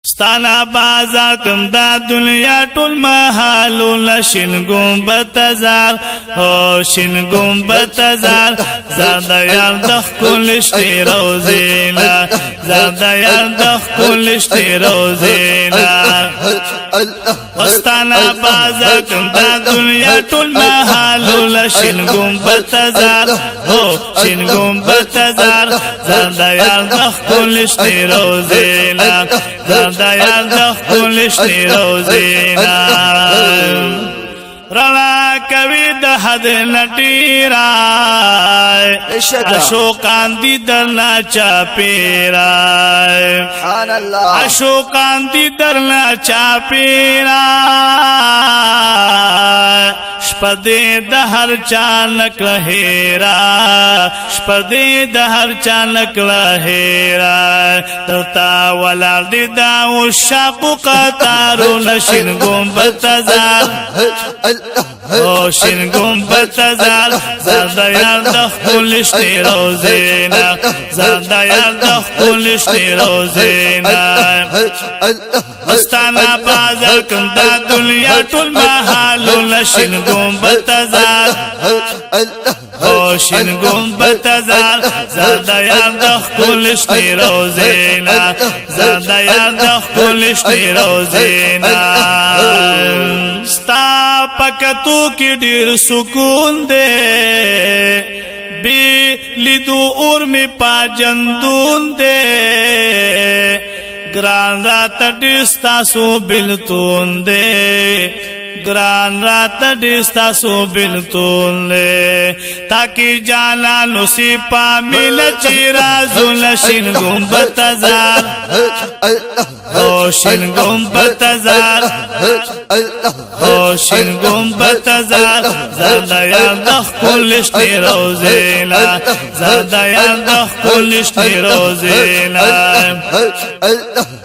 ستانا بازار کم دا دنیا ټول محالو شین گنبد زار هو شین گنبد زار زادا یار د خپلشتي روزینا زادا یار د خپلشتي روزینا ستانا بازار کم دا دنیا ټول محالو شین گنبد زار هو شین گنبد زار زادا یار د خپلشتي روزینا زادا یار د خپلشتي روزینا رڼا کوي د حد نټیرای اشوقان دي درنا چاپیرای سبحان الله اشوقان دي درنا چاپیرای شپدې د هر چا نکړه هیرا شپدې د هر چا نکړه هیرا ترتا ولار دي دا وشاق قطارو نشین گنبد زار او شین گنبد زار زادا یار د خپلشتي روزینا زادا یار د خپلشتي روزینا مستانا بازار کم دا دنیا ټول محالو شین گنبد زار او شین گنبد زار زادا یار د خپلشتي روزینا زادا یار د خپلشتي روزینا ستا پکتو کی ډیر سکون دے بی لیدو اور می پاجندون دے گران رات ډستا سو بلتون دے گران رات ډستا سو بلتون دے تاکي جانا نسی پا مل چیرا زول شین گنبد زار او شین گنبد زار او شین گنبد زار زادا یار د خپلشتي روزینا زادا یار د خپلشتي روزینا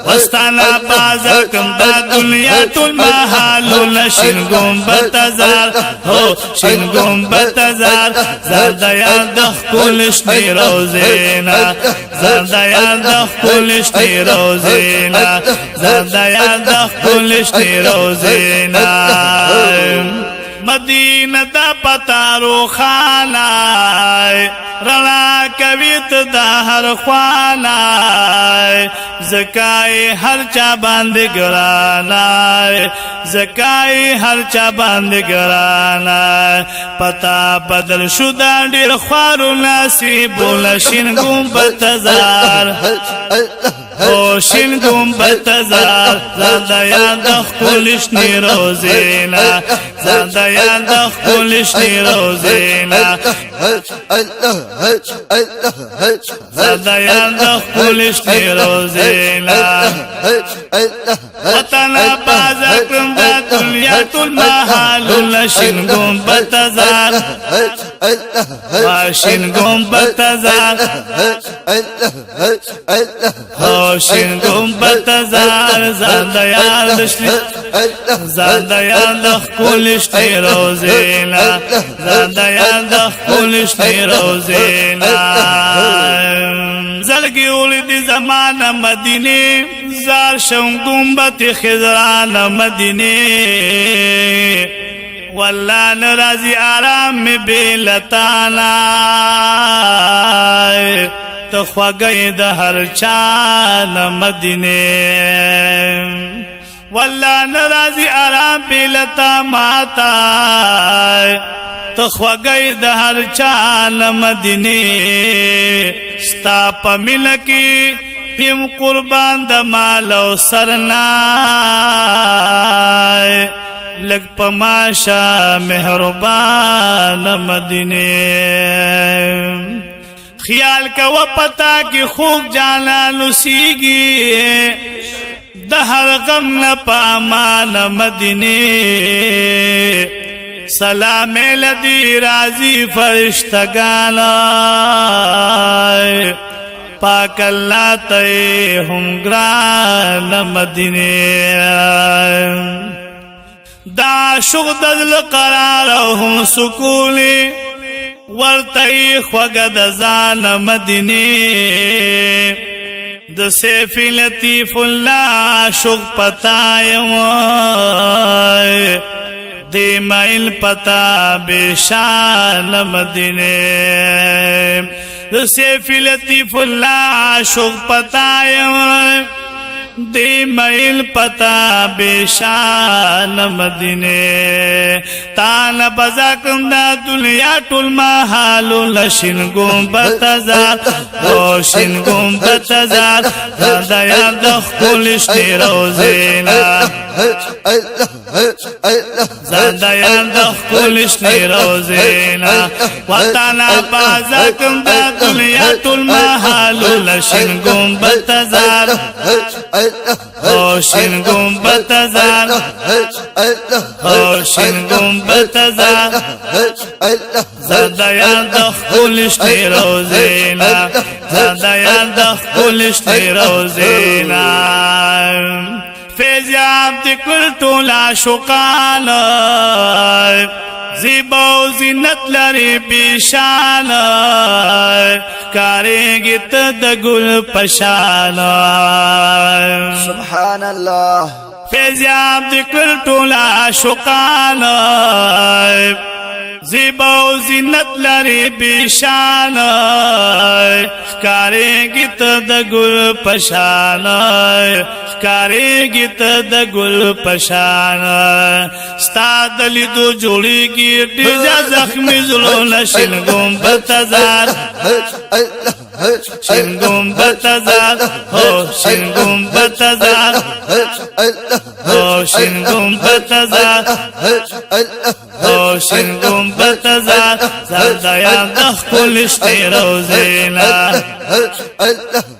وستانا بازار کم دا دنیا ټول محالو شین گنبد زار هو شین گنبد زار زادا یار د خپلشتي روزینا زادا یار د خپلشتي روزینا زادا یار د خپلشتي روزینا مدینه دا پتارو خانای رڼا کوي ته د هر خوانای زکای هر چا باندې ګرانای زکای هر چا باندې ګرانای پتا بدل شو دا ډیر خوارو نصیب ولشین گنبد زار او شین گنبد زار زادا یار د خپلشتي روزینا زادا یار د خپلشتي روزینا زادا یار د خپلشتي روزینا وطن بازار کم دا دنیا ټول محالو شین گنبد زار شین گنبد زار شین گنبد زار زادا یار زادا یار د خپلشتي روزینا زادا یار د خپلشتي روزینا زلګي ولدي زمانه مدینه زار شون گنبد خضران مدینه والله نرازي آرام بلتانا تخواگئی د هر چان مدینه والله نرازي آرام بلتا ماتا تخواگئی د هر چان مدینه ستا پمن کی پیم قربان د مال او سرنا لگ پماشا مهربان مدینه خیال کا و پتا کی خوب جانا نسیگی د هر غم نه پامان مدینه سلام لدی راضی فرشتگان پاک اللہ تے ہم گران مدینه دا شغد القرار هم سکونی ورطی خوگد زان مدینه د سیف لطیف الله شوق پتایم دی مایل پتا بشان مدینه د سیف لطیف الله شوق پتایم دی مایل پتا بشان مدینه تان بزاکم دا دنیا ټول محالو لشن گنبد زار او شن گنبد زار دا یاد خپل شنی روزینا زنده یاد خپل شنی روزینا وطن بزاکم دا دنیا ټول محالو لشن گنبد زار شین گنبد زار شین گنبد زار زنده یاد خپل شنی روزینا زنده یاد خپل شنی روزینا فیضیاب دکل تولا شقال زیبا و زینت لري بیشان کارېږي ته د ګل پشان سبحان الله فیضیاب دکل تولا شقال زیبا و زینت لري بیشان کارېږي ته د ګل پشان کارېږي ته د ګل پشان ستا د لیدو جوړېږي ډېر زخمي زړونه شین ګنبد زار شین گنبد زار هو شین گنبد زار هو شین گنبد زار هو شین گنبد زار زنده یاد خپل شنی روزینا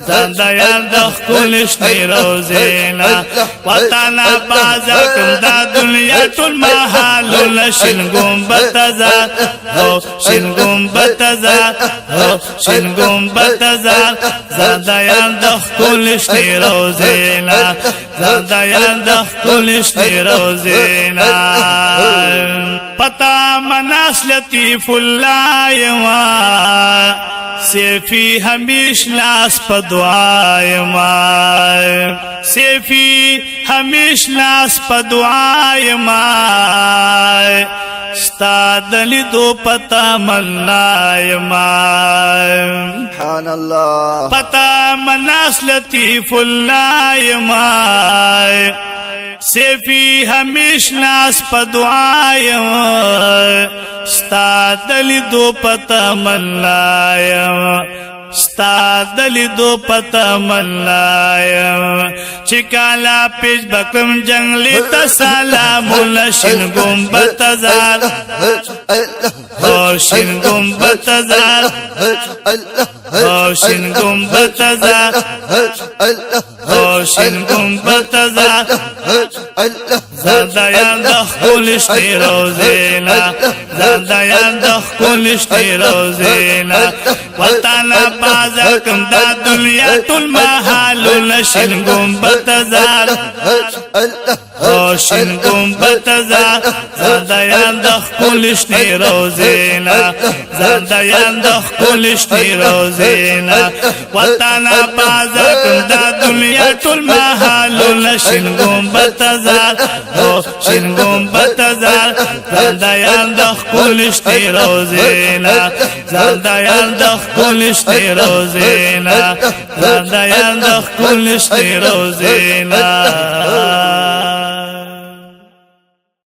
زنده یاد خپل شنی روزینا وطن بازکم دا دنیا ټول محالو لشین گنبد زار هو شین گنبد زار هو شین گنبد زار زنده یاد خپل شنی روزینا زنده یاد خپل شنی روزینا پتا مناس لطیف الله یما سیفی همیش لاس په دعا یما سیفی همیش لاس په دعا یما ستا دلی دو پتا منایما سبحان الله پتا مناس لطیف الله یما سیفی همیش ناس پا دعایم ستا دلی دو پتا منلایم ستا دلی دو پتا منلایم چکالا پیش بکم جنگلی تا سلامون شن گنبد زار شن گنبد زار شن گنبد زار شن گنبد زار زنده یاد خپل شنی روزینا زنده یاد خپل شنی روزینا وطن بازکم دا دنیا ټول محالو لشن گنبد زار شین گنبد زار زنده یاد خپل شنی روزینا زنده یاد خپل شنی روزینا وطن بازکم دا دنیا ټول محالو لشن گنبد زار شین گنبد زار زنده یاد خپل شنی روزینا زنده یاد خپل شنی روزینا زنده یاد خپل شنی روزینا